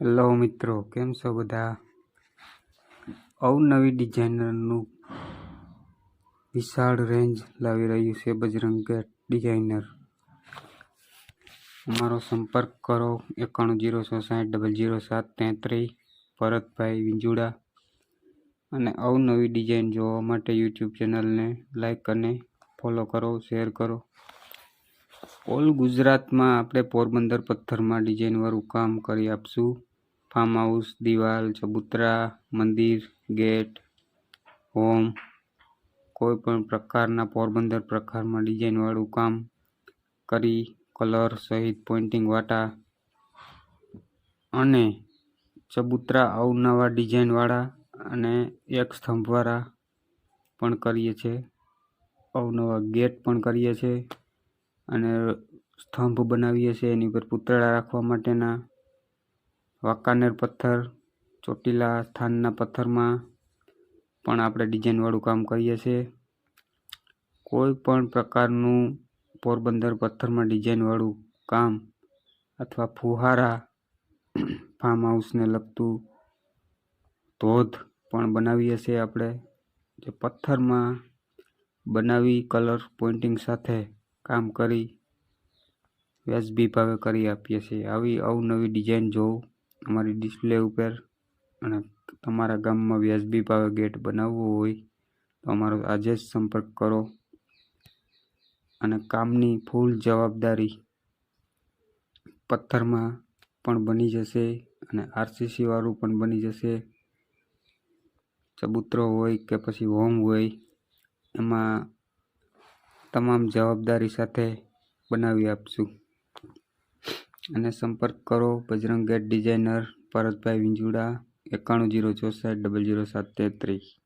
Hello મિત્રો, કેમ છો બધા? અવનવી ડિઝાઇનરનું વિશાળ રેન્જ લાવી રહ્યું છે બજરંગ ગેટ ડિઝાઇનર. અમારો સંપર્ક કરો 9106600733 ભરતભાઈ વિંજુડા. અને અવનવી ડિઝાઇન જોવા માટે યુટ્યુબ ચેનલને લાઈક અને ફોલો કરો, શેર કરો. ઓલ ગુજરાતમાં આપણે પોરબંદર પથ્થરમાં ડિઝાઇનવાળું કામ કરી આપશું. ફાર્મ હાઉસ, દિવાલ, ચબૂતરા, મંદિર, ગેટ, હોમ, કોઈ પણ પ્રકારના પોરબંદર પ્રકારમાં ડિઝાઇનવાળું કામ કરી કલર સહિત પોઇન્ટિંગ વાટા અને ચબૂતરા અવનવા ડિઝાઇનવાળા અને એક સ્તંભવાળા પણ કરીએ છીએ. અવનવા ગેટ પણ કરીએ છીએ અને સ્તંભ બનાવીએ છીએ. એની પર પૂતળા રાખવા માટેના વાંકાનેર પથ્થર, ચોટીલા સ્થાનના પથ્થરમાં પણ આપણે ડિઝાઇનવાળું કામ કરીએ છીએ. કોઈ પણ પ્રકારનું પોરબંદર પથ્થરમાં ડિઝાઇનવાળું કામ અથવા ફુહારા, ફાર્મ હાઉસને લગતું ધોધ પણ બનાવીએ છીએ. આપણે જે પથ્થરમાં બનાવી કલર પોઇન્ટિંગ સાથે કામ કરી વ્યાજબી ભાવે કરી આપીએ છીએ. આવી અવનવી ડિઝાઇન જોઉં અમારી ડિસ્પ્લે ઉપર અને તમારા ગામમાં વ્યાજબી ભાવે ગેટ બનાવવો હોય તો અમારો આજે જ સંપર્ક કરો. અને કામની ફૂલ જવાબદારી પથ્થરમાં પણ બની જશે અને આરસીસી વાળું પણ બની જશે. ચબૂતરો હોય કે પછી હોમ હોય, એમાં તમામ જવાબદારી સાથે બનાવી આપશું. અને સંપર્ક કરો બજરંગ ગેટ ડિઝાઇનર ભરતભાઈ વિંજુડા 9106600733.